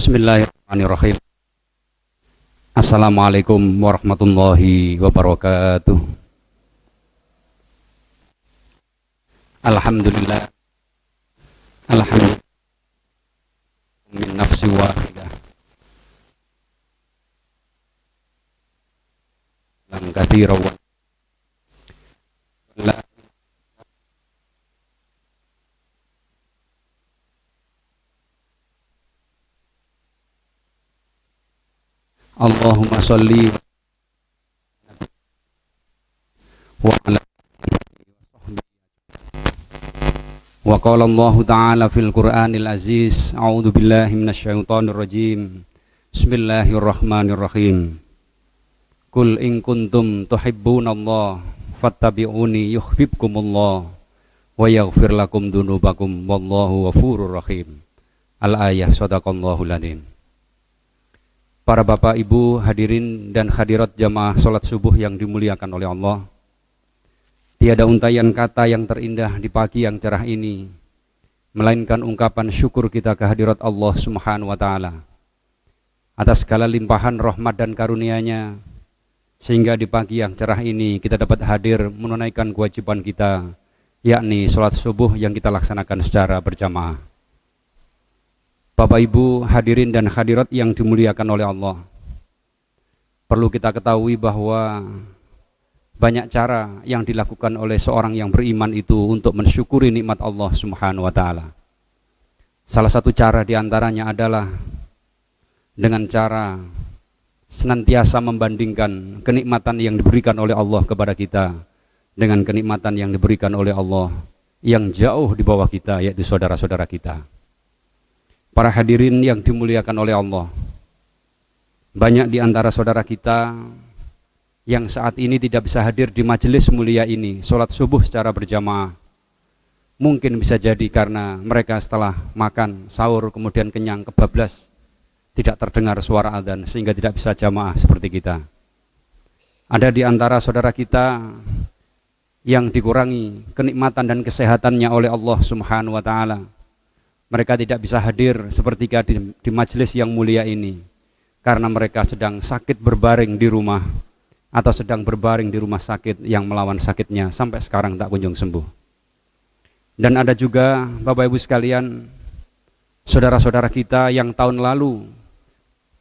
Bismillahirrahmanirrahim. Assalamualaikum warahmatullahi wabarakatuh. Alhamdulillah. Alhamdulillah min nafsi wahidah. Lam katsira wa la Allahumma sholli wa ala wa qala Allah ta'ala fil Qur'anil Aziz, a'udzu billahi minasyaitonir rajim. Bismillahirrahmanirrahim. Qul in kuntum tuhibbunallaha fattabi'uni yuhibbukumullah wa yaghfir lakum dzunubakum wallahu ghafurur rahim. Al-ayah. Shadaqallahul adzim. Para bapak ibu hadirin dan hadirat jamaah sholat subuh yang dimuliakan oleh Allah, tiada untaian kata yang terindah di pagi yang cerah ini melainkan ungkapan syukur kita kehadirat Allah Subhanahu wa Ta'ala atas segala limpahan rahmat dan karunia-Nya, sehingga di pagi yang cerah ini kita dapat hadir menunaikan kewajiban kita, yakni sholat subuh yang kita laksanakan secara berjamaah. Bapak ibu hadirin dan hadirat yang dimuliakan oleh Allah, perlu kita ketahui bahwa banyak cara yang dilakukan oleh seorang yang beriman itu untuk mensyukuri nikmat Allah Subhanahu wa Ta'ala. Salah satu cara diantaranya adalah dengan cara senantiasa membandingkan kenikmatan yang diberikan oleh Allah kepada kita dengan kenikmatan yang diberikan oleh Allah yang jauh di bawah kita, yaitu saudara-saudara kita. Para hadirin yang dimuliakan oleh Allah, banyak di antara saudara kita yang saat ini tidak bisa hadir di majelis mulia ini, sholat subuh secara berjamaah. Mungkin bisa jadi karena mereka setelah makan, sahur, kemudian kenyang, kebablas, tidak terdengar suara adzan sehingga tidak bisa jamaah seperti kita. Ada di antara saudara kita yang dikurangi kenikmatan dan kesehatannya oleh Allah Subhanahu wa Ta'ala. Mereka tidak bisa hadir sepertiga di majelis yang mulia ini karena mereka sedang sakit berbaring di rumah atau sedang berbaring di rumah sakit yang melawan sakitnya sampai sekarang tak kunjung sembuh. Dan ada juga Bapak Ibu sekalian, saudara-saudara kita yang tahun lalu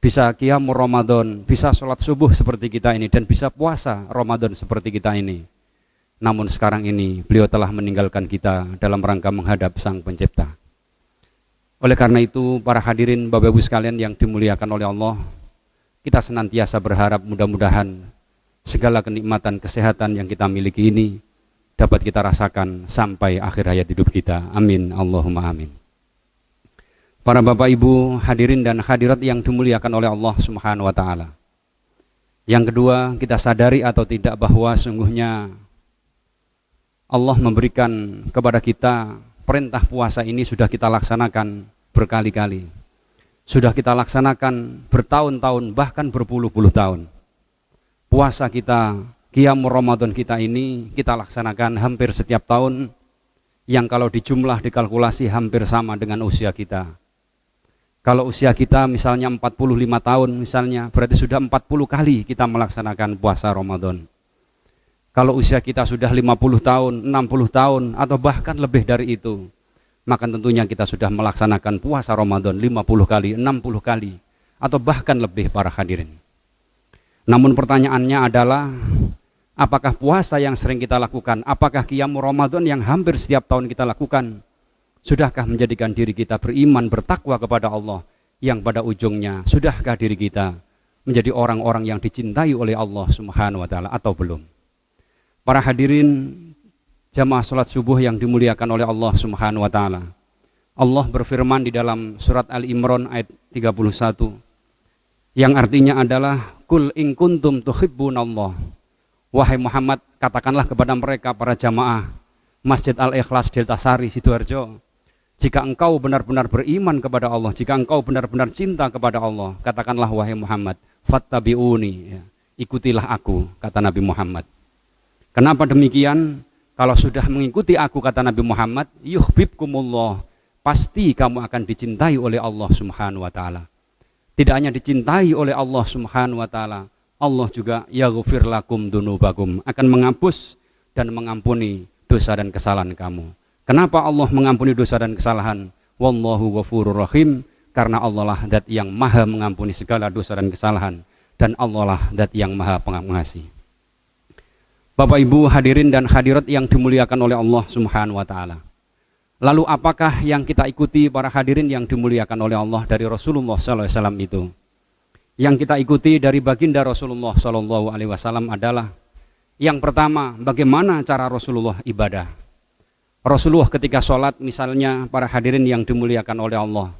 bisa qiyamul Ramadan, bisa sholat subuh seperti kita ini, dan bisa puasa Ramadan seperti kita ini. Namun sekarang ini beliau telah meninggalkan kita dalam rangka menghadap Sang Pencipta. Oleh karena itu, para hadirin Bapak Ibu sekalian yang dimuliakan oleh Allah, kita senantiasa berharap mudah-mudahan segala kenikmatan kesehatan yang kita miliki ini dapat kita rasakan sampai akhir hayat hidup kita. Amin, Allahumma amin. Para Bapak Ibu hadirin dan hadirat yang dimuliakan oleh Allah Subhanahu wa Ta'ala. Yang kedua, kita sadari atau tidak bahwa sungguhnya Allah memberikan kepada kita perintah puasa ini sudah kita laksanakan berkali-kali. Sudah kita laksanakan bertahun-tahun, bahkan berpuluh-puluh tahun. Puasa kita, qiyamul Ramadan kita ini kita laksanakan hampir setiap tahun, yang kalau dijumlah dikalkulasi hampir sama dengan usia kita. Kalau usia kita misalnya 45 tahun misalnya, berarti sudah 40 kali kita melaksanakan puasa Ramadan. Kalau usia kita sudah 50 tahun, 60 tahun, atau bahkan lebih dari itu, maka tentunya kita sudah melaksanakan puasa Ramadan 50 kali, 60 kali, atau bahkan lebih para hadirin. Namun pertanyaannya adalah, apakah puasa yang sering kita lakukan, apakah qiyamul Ramadan yang hampir setiap tahun kita lakukan, sudahkah menjadikan diri kita beriman, bertakwa kepada Allah, yang pada ujungnya, sudahkah diri kita menjadi orang-orang yang dicintai oleh Allah Subhanahu wa Ta'ala atau belum? Para hadirin jamaah sholat subuh yang dimuliakan oleh Allah Subhanahu wa Ta'ala, Allah berfirman di dalam surat Al-Imran ayat 31 yang artinya adalah, Qul in kuntum tuhibbunallah, wahai Muhammad, katakanlah kepada mereka para jamaah Masjid Al-Ikhlas Deltasari Sidoarjo, jika engkau benar-benar beriman kepada Allah, jika engkau benar-benar cinta kepada Allah, katakanlah wahai Muhammad, fattabi'uni, ya, ikutilah aku, kata Nabi Muhammad. Kenapa demikian? Kalau sudah mengikuti aku, kata Nabi Muhammad, yuhibbukumullah, pasti kamu akan dicintai oleh Allah Subhanahu wa Ta'ala. Tidak hanya dicintai oleh Allah Subhanahu wa taala, Allah juga yaghfir lakum dunubakum, akan menghapus dan mengampuni dosa dan kesalahan kamu. Kenapa Allah mengampuni dosa dan kesalahan? Wallahu ghafurur rahim, karena Allah lah zat yang maha mengampuni segala dosa dan kesalahan, dan Allah lah zat yang maha pengasih. Bapak Ibu hadirin dan hadirat yang dimuliakan oleh Allah Subhanahu wa taala. Lalu apakah yang kita ikuti para hadirin yang dimuliakan oleh Allah dari Rasulullah SAW itu? Yang kita ikuti dari baginda Rasulullah SAW adalah yang pertama, bagaimana cara Rasulullah ibadah. Rasulullah ketika sholat misalnya para hadirin yang dimuliakan oleh Allah,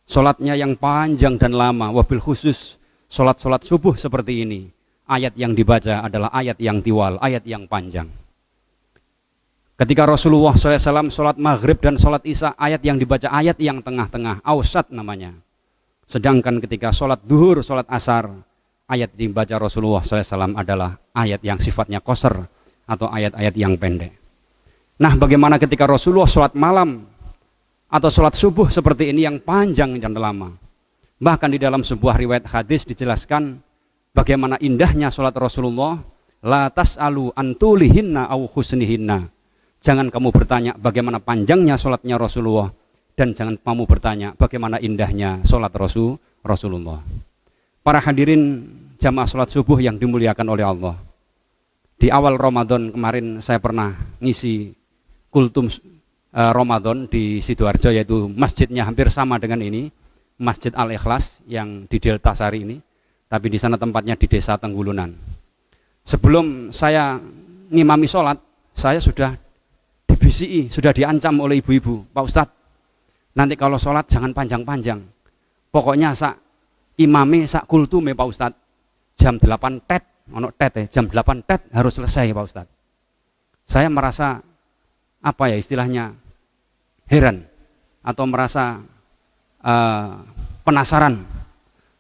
sholatnya yang panjang dan lama, wabil khusus sholat-sholat subuh seperti ini. Ayat yang dibaca adalah ayat yang tiwal, ayat yang panjang. Ketika Rasulullah SAW sholat maghrib dan sholat isya, ayat yang dibaca ayat yang tengah-tengah, ausat namanya. Sedangkan ketika sholat duhur, sholat asar, ayat dibaca Rasulullah SAW adalah ayat yang sifatnya qasar atau ayat-ayat yang pendek. Nah, bagaimana ketika Rasulullah sholat malam atau sholat subuh seperti ini yang panjang dan lama? Bahkan di dalam sebuah riwayat hadis dijelaskan bagaimana indahnya sholat Rasulullah. La tas'alu antulihinna au husnihinna. Jangan kamu bertanya bagaimana panjangnya sholatnya Rasulullah, dan jangan kamu bertanya bagaimana indahnya sholat Rasulullah. Para hadirin jamaah sholat subuh yang dimuliakan oleh Allah. Di awal Ramadan kemarin saya pernah ngisi kultum Ramadan di Sidoarjo, yaitu masjidnya hampir sama dengan ini, Masjid Al-Ikhlas yang di Delta Sari ini, tapi di sana tempatnya di Desa Tenggulunan. Sebelum saya ngimami sholat, saya sudah dibisiki, sudah diancam oleh ibu-ibu, Pak Ustadz, nanti kalau sholat jangan panjang-panjang, pokoknya sak imame, sak kultume Pak Ustadz, jam 8 tet, jam 8 tet harus selesai Pak Ustadz. Saya merasa apa ya istilahnya, heran atau merasa penasaran.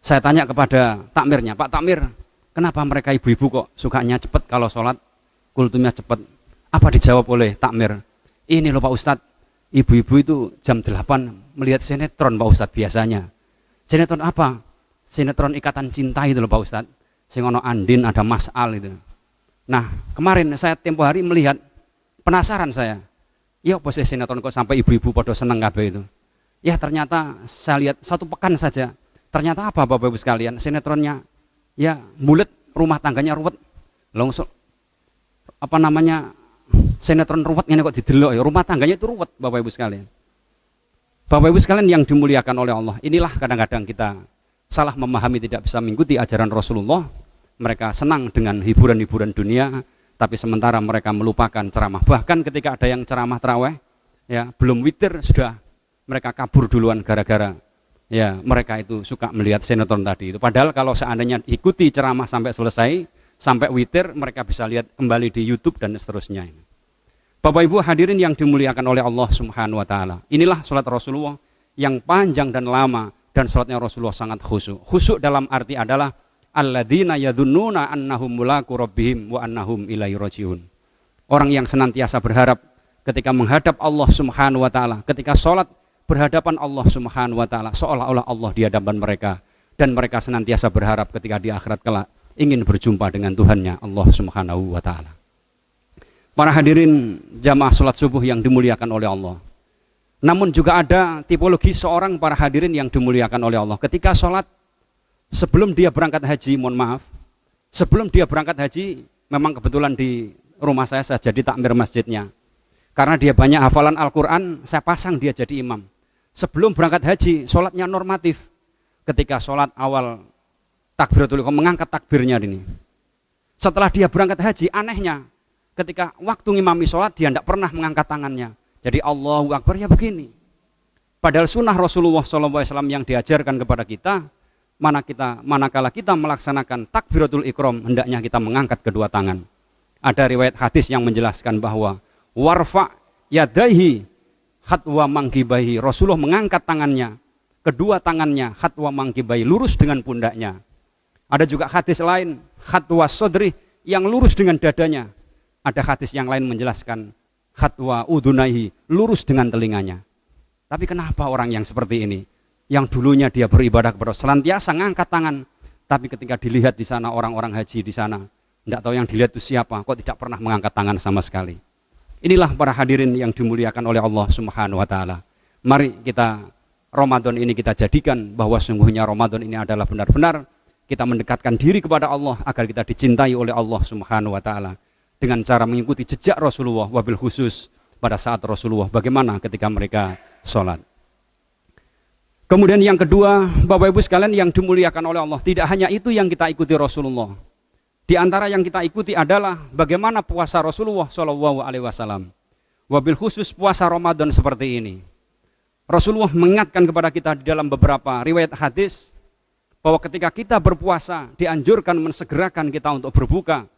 Saya tanya kepada takmirnya, Pak Takmir, kenapa mereka ibu-ibu kok sukanya cepat kalau sholat, kultumnya cepat? Apa dijawab oleh takmir? Ini loh Pak Ustadz, ibu-ibu itu jam 8 melihat sinetron Pak Ustadz biasanya. Sinetron apa? Sinetron Ikatan Cinta itu loh Pak Ustadz. Sing ono Andin, ada Mas Al itu. Nah, kemarin saya tempo hari melihat, penasaran saya. Ya apa sih sinetron kok sampai ibu-ibu pada seneng kabeh itu. Ya ternyata saya lihat satu pekan saja. Ternyata apa Bapak Ibu sekalian? Sinetronnya ya mulut, rumah tangganya ruwet. Langsung apa namanya? Sinetron ruwet ini kok didelok ya, rumah tangganya itu ruwet Bapak Ibu sekalian. Bapak Ibu sekalian yang dimuliakan oleh Allah, inilah kadang-kadang kita salah memahami, tidak bisa mengikuti ajaran Rasulullah. Mereka senang dengan hiburan-hiburan dunia, tapi sementara mereka melupakan ceramah. Bahkan ketika ada yang ceramah tarawih, ya belum witir sudah mereka kabur duluan gara-gara ya mereka itu suka melihat sinetron tadi itu. Padahal kalau seandainya ikuti ceramah sampai selesai, sampai witir, mereka bisa lihat kembali di YouTube dan seterusnya. Bapak Ibu hadirin yang dimuliakan oleh Allah Subhanahu wa taala. Inilah salat Rasulullah yang panjang dan lama, dan salatnya Rasulullah sangat khusyuk. Khusyuk dalam arti adalah alladzina yadhunnuna annahum mulaqu rabbihim wa annahum ilaihi rajiun. Orang yang senantiasa berharap ketika menghadap Allah Subhanahu wa taala, ketika salat berhadapan Allah Subhanahu wa taala, seolah-olah Allah di hadapan mereka, dan mereka senantiasa berharap ketika di akhirat kelak ingin berjumpa dengan Tuhannya Allah Subhanahu wa taala. Para hadirin jamaah sholat subuh yang dimuliakan oleh Allah. Namun juga ada tipologi seorang para hadirin yang dimuliakan oleh Allah. Ketika sholat, sebelum dia berangkat haji, mohon maaf, sebelum dia berangkat haji, memang kebetulan di rumah saya jadi takmir masjidnya. Karena dia banyak hafalan Al-Quran, saya pasang dia jadi imam. Sebelum berangkat haji, sholatnya normatif. Ketika sholat awal takbiratul ihram, mengangkat takbirnya ini. Setelah dia berangkat haji, anehnya, ketika waktu ngimami sholat dia tidak pernah mengangkat tangannya. Jadi Allahu Akbar ya begini. Padahal sunnah Rasulullah SAW yang diajarkan kepada kita, manakala kita melaksanakan takbiratul ikram, hendaknya kita mengangkat kedua tangan. Ada riwayat hadis yang menjelaskan bahwa warfa yadaihi hatwa mangkibaihi, Rasulullah mengangkat tangannya, kedua tangannya hatwa mangkibaihi, lurus dengan pundaknya. Ada juga hadis lain hatwa sodri, yang lurus dengan dadanya. Ada hadis yang lain menjelaskan khatwa udunaihi, lurus dengan telinganya. Tapi kenapa orang yang seperti ini yang dulunya dia beribadah kepada senantiasa ngangkat tangan, tapi ketika dilihat di sana orang-orang haji di sana, tidak tahu yang dilihat itu siapa, kok tidak pernah mengangkat tangan sama sekali. Inilah para hadirin yang dimuliakan oleh Allah Subhanahu wa taala. Mari kita Ramadan ini kita jadikan bahwa sungguhnya Ramadan ini adalah benar-benar kita mendekatkan diri kepada Allah agar kita dicintai oleh Allah Subhanahu wa taala dengan cara mengikuti jejak Rasulullah, wabil khusus pada saat Rasulullah bagaimana ketika mereka sholat. Kemudian yang kedua, Bapak Ibu sekalian yang dimuliakan oleh Allah, tidak hanya itu yang kita ikuti Rasulullah. Di antara yang kita ikuti adalah bagaimana puasa Rasulullah Shallallahu Alaihi Wasallam. Wabil khusus puasa Ramadan seperti ini. Rasulullah mengingatkan kepada kita di dalam beberapa riwayat hadis bahwa ketika kita berpuasa dianjurkan mensegerakan kita untuk berbuka.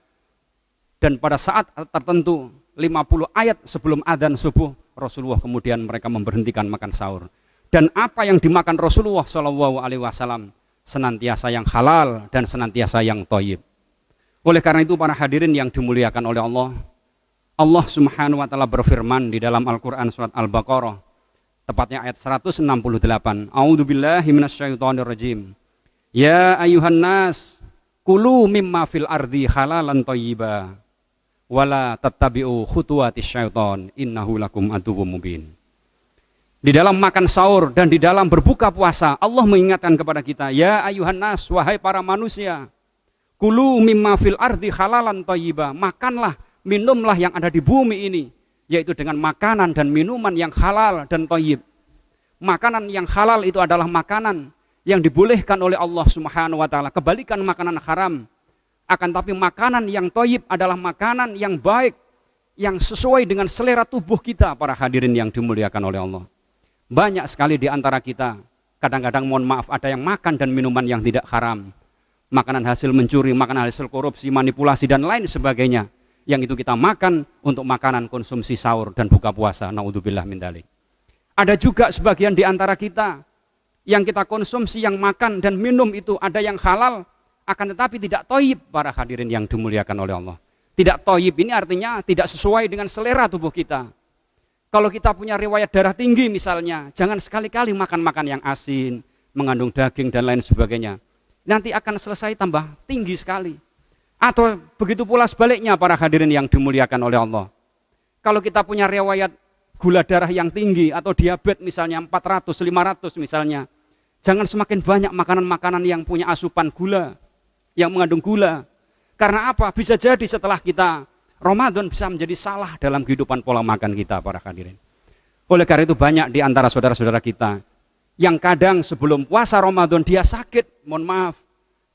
Dan pada saat tertentu 50 ayat sebelum adzan subuh Rasulullah kemudian mereka memberhentikan makan sahur. Dan apa yang dimakan Rasulullah Shallallahu Alaihi Wasallam senantiasa yang halal dan senantiasa yang thayyib. Oleh karena itu para hadirin yang dimuliakan oleh Allah, Allah Subhanahu wa taala berfirman di dalam Al-Qur'an surat Al-Baqarah tepatnya ayat 168. A'udzubillahi minasyaitonirrajim. Ya ayuhan nas, kulu mimma fil ardi halalan thayyiba wala tattabi'u khutuwatis syaiton innahu lakum aduwwum mubin. Di dalam makan sahur dan di dalam berbuka puasa Allah mengingatkan kepada kita, ya ayuhan nas, wahai para manusia, kulu mimma fil ardi halalan thayyiba, makanlah, minumlah yang ada di bumi ini, yaitu dengan makanan dan minuman yang halal dan thayyib. Makanan yang halal itu adalah makanan yang dibolehkan oleh Allah Subhanahu wa taala, kebalikan makanan haram. Akan tapi makanan yang thayyib adalah makanan yang baik, yang sesuai dengan selera tubuh kita, para hadirin yang dimuliakan oleh Allah. Banyak sekali di antara kita, kadang-kadang mohon maaf ada yang makan dan minuman yang tidak haram. Makanan hasil mencuri, makanan hasil korupsi, manipulasi dan lain sebagainya. Yang itu kita makan untuk makanan konsumsi sahur dan buka puasa. Naudzubillah min dzalik. Ada juga sebagian di antara kita yang kita konsumsi, yang makan dan minum itu ada yang halal, akan tetapi tidak thayyib, para hadirin yang dimuliakan oleh Allah. Tidak thayyib ini artinya tidak sesuai dengan selera tubuh kita. Kalau kita punya riwayat darah tinggi misalnya, jangan sekali-kali makan-makan yang asin, mengandung daging dan lain sebagainya. Nanti akan selesai tambah tinggi sekali. Atau begitu pula sebaliknya, para hadirin yang dimuliakan oleh Allah. Kalau kita punya riwayat gula darah yang tinggi atau diabetes misalnya 400, 500 misalnya, jangan semakin banyak makanan-makanan yang punya asupan gula, yang mengandung gula. Karena apa? Bisa jadi setelah kita Ramadan bisa menjadi salah dalam kehidupan pola makan kita, para hadirin. Oleh karena itu banyak di antara saudara-saudara kita yang kadang sebelum puasa Ramadan dia sakit, mohon maaf.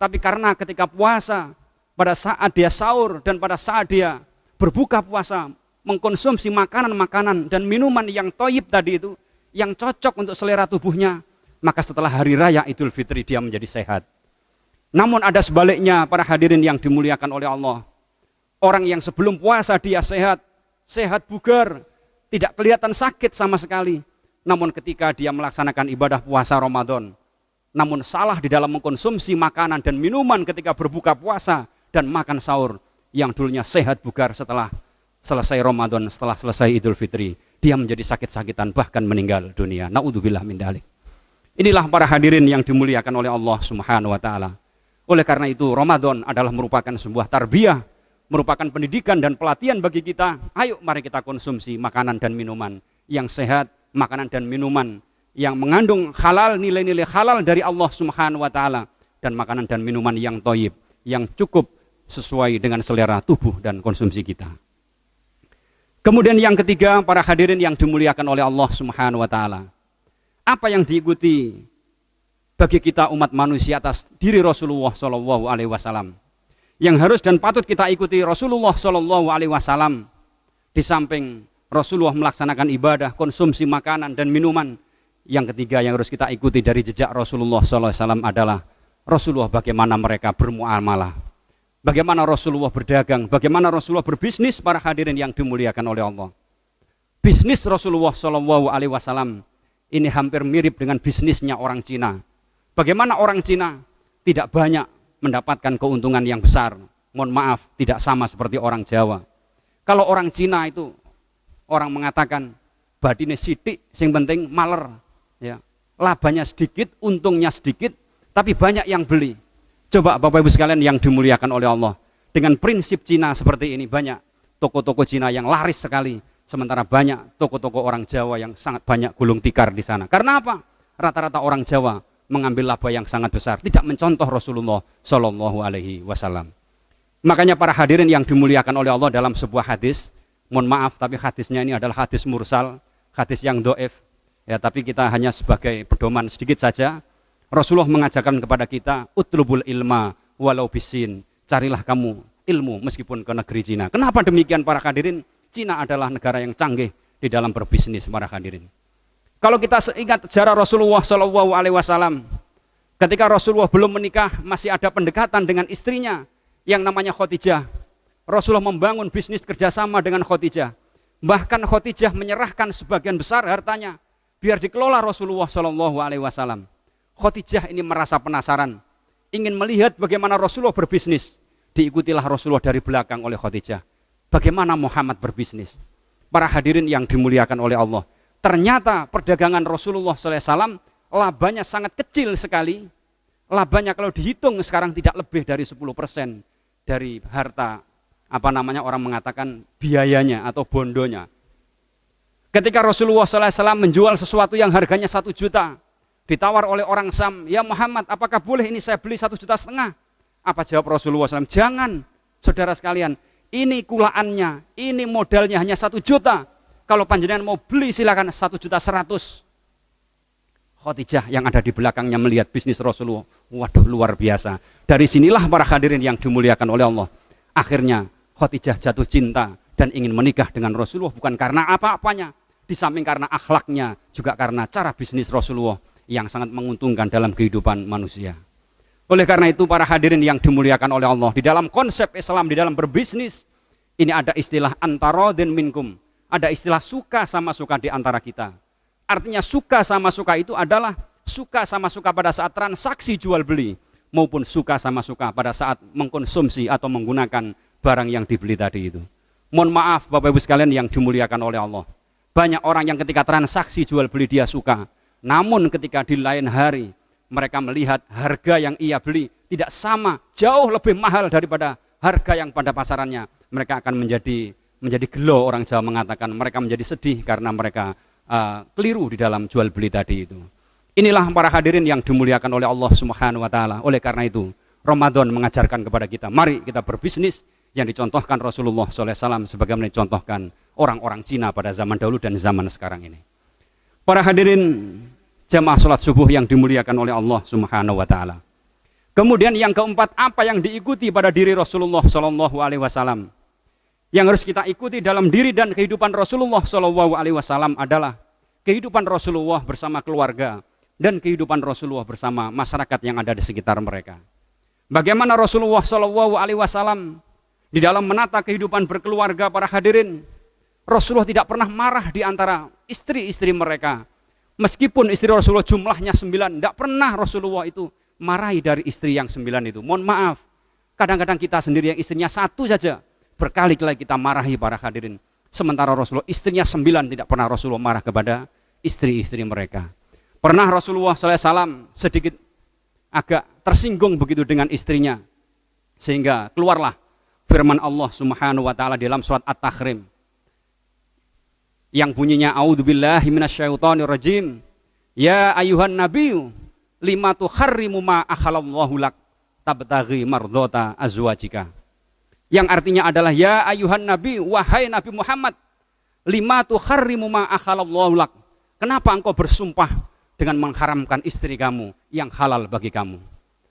Tapi karena ketika puasa, pada saat dia sahur dan pada saat dia berbuka puasa, mengkonsumsi makanan-makanan dan minuman yang thayyib tadi itu, yang cocok untuk selera tubuhnya, maka setelah hari raya Idul Fitri dia menjadi sehat. Namun ada sebaliknya, para hadirin yang dimuliakan oleh Allah. Orang yang sebelum puasa dia sehat, sehat bugar, tidak kelihatan sakit sama sekali. Namun ketika dia melaksanakan ibadah puasa Ramadan, namun salah di dalam mengkonsumsi makanan dan minuman ketika berbuka puasa dan makan sahur, yang dulunya sehat bugar setelah selesai Ramadan, setelah selesai Idul Fitri, dia menjadi sakit-sakitan bahkan meninggal dunia. Naudzubillah min dzalik. Inilah para hadirin yang dimuliakan oleh Allah Subhanahu wa taala. Oleh karena itu Ramadan adalah merupakan sebuah tarbiyah, merupakan pendidikan dan pelatihan bagi kita. Ayo mari kita konsumsi makanan dan minuman yang sehat, makanan dan minuman yang mengandung halal, nilai-nilai halal dari Allah Subhanahu wa taala, dan makanan dan minuman yang thayyib, yang cukup sesuai dengan selera tubuh dan konsumsi kita. Kemudian yang ketiga, para hadirin yang dimuliakan oleh Allah Subhanahu wa taala. Apa yang diikuti bagi kita umat manusia atas diri Rasulullah Shallallahu alaihi wasallam? Yang harus dan patut kita ikuti Rasulullah Shallallahu alaihi wasallam, di samping Rasulullah melaksanakan ibadah, konsumsi makanan dan minuman, yang ketiga yang harus kita ikuti dari jejak Rasulullah SAW adalah Rasulullah bagaimana mereka bermuamalah, bagaimana Rasulullah berdagang, bagaimana Rasulullah berbisnis, para hadirin yang dimuliakan oleh Allah. Bisnis Rasulullah SAW ini hampir mirip dengan bisnisnya orang Cina. Bagaimana orang Cina tidak banyak mendapatkan keuntungan yang besar, mohon maaf, tidak sama seperti orang Jawa. Kalau orang Cina itu orang mengatakan badine sithik sing penting maler, ya. labanya sedikit, untungnya sedikit, tapi banyak yang beli. Coba Bapak Ibu sekalian yang dimuliakan oleh Allah, dengan prinsip Cina seperti ini, banyak toko-toko Cina yang laris sekali, sementara banyak toko-toko orang Jawa yang sangat banyak gulung tikar di sana. Karena apa? Rata-rata orang Jawa mengambil laba yang sangat besar, tidak mencontoh Rasulullah Shallallahu Alaihi Wasallam. Makanya para hadirin yang dimuliakan oleh Allah, dalam sebuah hadis, mohon maaf tapi hadisnya ini adalah hadis mursal, hadis yang doif, ya, tapi kita hanya sebagai pedoman sedikit saja. Rasulullah mengajarkan kepada kita, utlubul ilma walau bisin, carilah kamu ilmu meskipun ke negeri Cina. Kenapa demikian para hadirin? Cina adalah negara yang canggih di dalam berbisnis para hadirin. Kalau kita ingat sejarah Rasulullah Shallallahu Alaihi Wasallam, ketika Rasulullah belum menikah, masih ada pendekatan dengan istrinya yang namanya Khadijah. Rasulullah membangun bisnis kerjasama dengan Khadijah. Bahkan Khadijah menyerahkan sebagian besar hartanya biar dikelola Rasulullah Shallallahu Alaihi Wasallam. Khadijah ini merasa penasaran, ingin melihat bagaimana Rasulullah berbisnis. Diikutilah Rasulullah dari belakang oleh Khadijah. Bagaimana Muhammad berbisnis? Para hadirin yang dimuliakan oleh Allah, ternyata perdagangan Rasulullah SAW labanya sangat kecil sekali. Labanya kalau dihitung sekarang tidak lebih dari 10% dari harta, orang mengatakan biayanya atau bondonya. Ketika Rasulullah SAW menjual sesuatu yang harganya 1 juta, ditawar oleh orang Sam, ya Muhammad, apakah boleh ini saya beli 1,5 juta? Apa jawab Rasulullah SAW? Jangan, saudara sekalian, ini kulaannya, ini modalnya hanya 1 juta. Kalau panjenengan mau beli silakan 1,1 juta. Khadijah yang ada di belakangnya melihat bisnis Rasulullah, waduh luar biasa. Dari sinilah para hadirin yang dimuliakan oleh Allah, akhirnya Khadijah jatuh cinta dan ingin menikah dengan Rasulullah, bukan karena apa-apanya, di samping karena akhlaknya, juga karena cara bisnis Rasulullah yang sangat menguntungkan dalam kehidupan manusia. Oleh karena itu para hadirin yang dimuliakan oleh Allah, di dalam konsep Islam, di dalam berbisnis, ini ada istilah antarodin minkum, ada istilah suka sama suka di antara kita. Artinya suka sama suka itu adalah suka sama suka pada saat transaksi jual beli, maupun suka sama suka pada saat mengkonsumsi atau menggunakan barang yang dibeli tadi itu. Mohon maaf Bapak Ibu sekalian yang dimuliakan oleh Allah, banyak orang yang ketika transaksi jual beli dia suka, namun ketika di lain hari mereka melihat harga yang ia beli tidak sama, jauh lebih mahal daripada harga yang pada pasarannya, mereka akan menjadi gelo, orang Jawa mengatakan, mereka menjadi sedih karena mereka keliru di dalam jual beli tadi itu. Inilah para hadirin yang dimuliakan oleh Allah Subhanahu wa taala. Oleh karena itu, Ramadan mengajarkan kepada kita, mari kita berbisnis yang dicontohkan Rasulullah SAW sebagaimana dicontohkan orang-orang Cina pada zaman dahulu dan zaman sekarang ini. Para hadirin jamaah sholat subuh yang dimuliakan oleh Allah Subhanahu wa taala. Kemudian yang keempat, apa yang diikuti pada diri Rasulullah Shallallahu Alaihi Wasallam? Yang harus kita ikuti dalam diri dan kehidupan Rasulullah Shallallahu Alaihi Wasallam adalah kehidupan Rasulullah bersama keluarga dan kehidupan Rasulullah bersama masyarakat yang ada di sekitar mereka. Bagaimana Rasulullah Shallallahu Alaihi Wasallam di dalam menata kehidupan berkeluarga para hadirin? Rasulullah tidak pernah marah di antara istri-istri mereka. Meskipun istri Rasulullah jumlahnya 9, tidak pernah Rasulullah itu marahi dari istri yang 9 itu. Mohon maaf, kadang-kadang kita sendiri yang istrinya 1 saja, berkali-kali kita marahi para hadirin. Sementara Rasulullah istrinya 9, tidak pernah Rasulullah marah kepada istri-istri mereka. Pernah Rasulullah SAW sedikit agak tersinggung begitu dengan istrinya, sehingga keluarlah firman Allah Subhanahu wa taala dalam surat At-Tahrim yang bunyinya a'udzubillahi minasyaitonirrajim, ya ayuhan nabiyyu lima tuharrimu ma akhalallahu lak tabtaghi mardhata azwajika. Yang artinya adalah, ya ayuhan nabi, wahai Nabi Muhammad, lima tuharrimu ma akhalallahu lak, kenapa engkau bersumpah dengan mengharamkan istri kamu yang halal bagi kamu?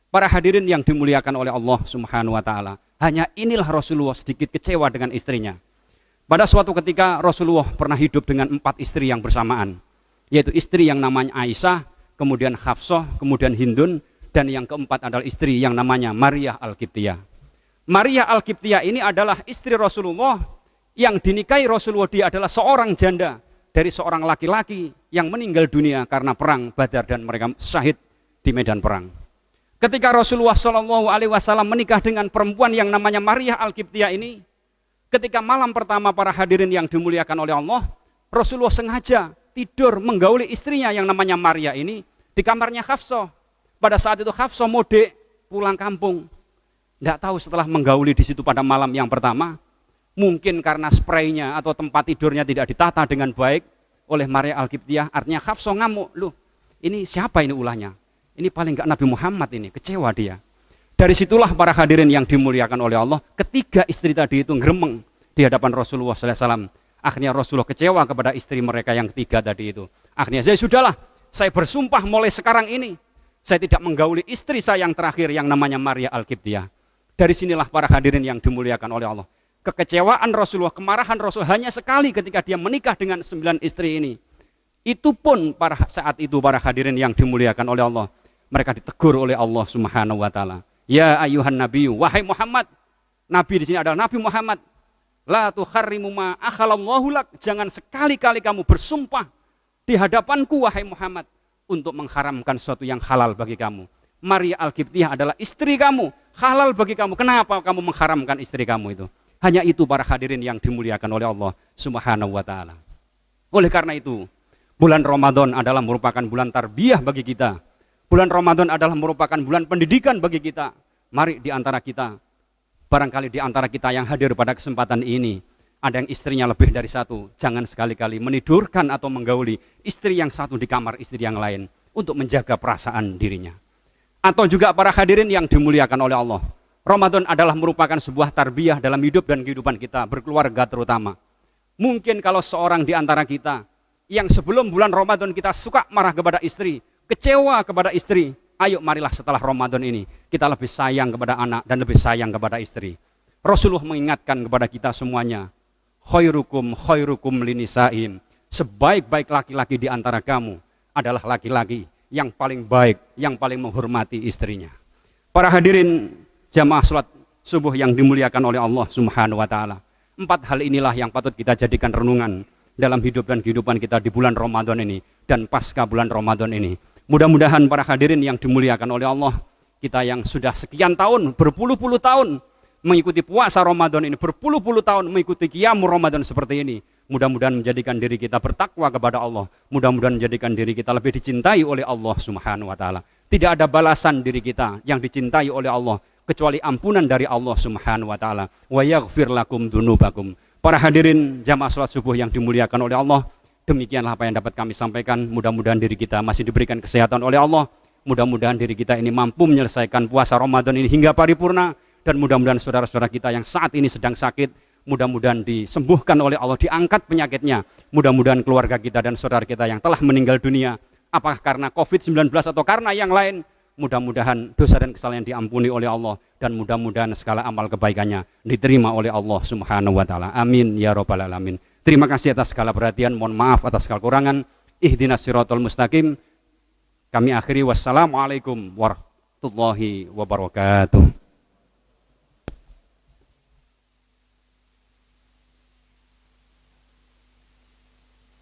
Para hadirin yang dimuliakan oleh Allah Subhanahu wa taala, hanya inilah Rasulullah sedikit kecewa dengan istrinya. Pada suatu ketika Rasulullah pernah hidup dengan 4 istri yang bersamaan, yaitu istri yang namanya Aisyah, kemudian Hafsah, kemudian Hindun, dan yang keempat adalah istri yang namanya Maria Al-Qibtiyah. Maria Al-Qibtiyah ini adalah istri Rasulullah yang dinikahi Rasulullah. Dia adalah seorang janda dari seorang laki-laki yang meninggal dunia karena perang Badar dan mereka syahid di medan perang. Ketika Rasulullah SAW menikah dengan perempuan yang namanya Maria Al-Qibtiyah ini, ketika malam pertama para hadirin yang dimuliakan oleh Allah, Rasulullah sengaja tidur menggauli istrinya yang namanya Maria ini di kamarnya Hafsah. Pada saat itu Hafsah mudik pulang kampung. Tidak tahu setelah menggauli di situ pada malam yang pertama, mungkin karena spraynya atau tempat tidurnya tidak ditata dengan baik oleh Maria Al-Qibtiyah, artinya Hafsah ngamuk, loh ini siapa ini ulahnya? Ini paling enggak Nabi Muhammad ini, kecewa dia. Dari situlah para hadirin yang dimuliakan oleh Allah, ketiga istri tadi itu ngeremeng di hadapan Rasulullah SAW. Akhirnya Rasulullah kecewa kepada istri mereka yang ketiga tadi itu. Akhirnya sudahlah, saya bersumpah mulai sekarang ini, saya tidak menggauli istri saya yang terakhir yang namanya Maria Al-Qibtiyah. Dari sinilah para hadirin yang dimuliakan oleh Allah. Kekecewaan Rasulullah, kemarahan Rasul hanya sekali ketika dia menikah dengan 9 istri ini. Itu pun saat itu para hadirin yang dimuliakan oleh Allah, mereka ditegur oleh Allah Subhanahu wa taala. Ya ayuhan nabiyyu, wahai Muhammad. Nabi di sini adalah Nabi Muhammad. La tuharrimu ma akhalallahu lak. Jangan sekali-kali kamu bersumpah di hadapanku wahai Muhammad untuk mengharamkan sesuatu yang halal bagi kamu. Maria Al-Qibtiyah adalah istri kamu, halal bagi kamu. Kenapa kamu mengharamkan istri kamu itu? Hanya itu para hadirin yang dimuliakan oleh Allah Subhanahu wa taala. Oleh karena itu, bulan Ramadan adalah merupakan bulan tarbiyah bagi kita. Bulan Ramadan adalah merupakan bulan pendidikan bagi kita. Mari di antara kita, barangkali di antara kita yang hadir pada kesempatan ini, ada yang istrinya lebih dari satu. Jangan sekali-kali menidurkan atau menggauli istri yang satu di kamar istri yang lain untuk menjaga perasaan dirinya. Atau juga para hadirin yang dimuliakan oleh Allah, Ramadan adalah merupakan sebuah tarbiyah dalam hidup dan kehidupan kita, berkeluarga terutama. Mungkin kalau seorang di antara kita yang sebelum bulan Ramadan kita suka marah kepada istri, kecewa kepada istri, ayo marilah setelah Ramadan ini kita lebih sayang kepada anak dan lebih sayang kepada istri. Rasulullah mengingatkan kepada kita semuanya, khairukum linisaim, sebaik-baik laki-laki di antara kamu adalah laki-laki yang paling baik, yang paling menghormati istrinya. Para hadirin jamaah salat subuh yang dimuliakan oleh Allah Subhanahu wa taala. 4 hal inilah yang patut kita jadikan renungan dalam hidup dan kehidupan kita di bulan Ramadan ini dan pasca bulan Ramadan ini. Mudah-mudahan para hadirin yang dimuliakan oleh Allah, kita yang sudah sekian tahun, berpuluh-puluh tahun mengikuti puasa Ramadan ini, berpuluh-puluh tahun mengikuti qiyamul Ramadan seperti ini, mudah-mudahan menjadikan diri kita bertakwa kepada Allah, mudah-mudahan menjadikan diri kita lebih dicintai oleh Allah Subhanahu wa taala. Tidak ada balasan diri kita yang dicintai oleh Allah kecuali ampunan dari Allah Subhanahu wa taala. Wa yaghfir lakum dzunubakum. Para hadirin jamaah salat subuh yang dimuliakan oleh Allah, demikianlah apa yang dapat kami sampaikan. Mudah-mudahan diri kita masih diberikan kesehatan oleh Allah. Mudah-mudahan diri kita ini mampu menyelesaikan puasa Ramadan ini hingga paripurna, dan mudah-mudahan saudara-saudara kita yang saat ini sedang sakit, mudah-mudahan disembuhkan oleh Allah, diangkat penyakitnya. Mudah-mudahan keluarga kita dan saudara kita yang telah meninggal dunia, apakah karena COVID-19 atau karena yang lain, mudah-mudahan dosa dan kesalahan diampuni oleh Allah, dan mudah-mudahan segala amal kebaikannya diterima oleh Allah Subhanahu wa taala. Amin ya rabbal alamin. Terima kasih atas segala perhatian, mohon maaf atas segala kurangan. Ihdinas siratal mustaqim. Kami akhiri, wassalamualaikum warahmatullahi wabarakatuh.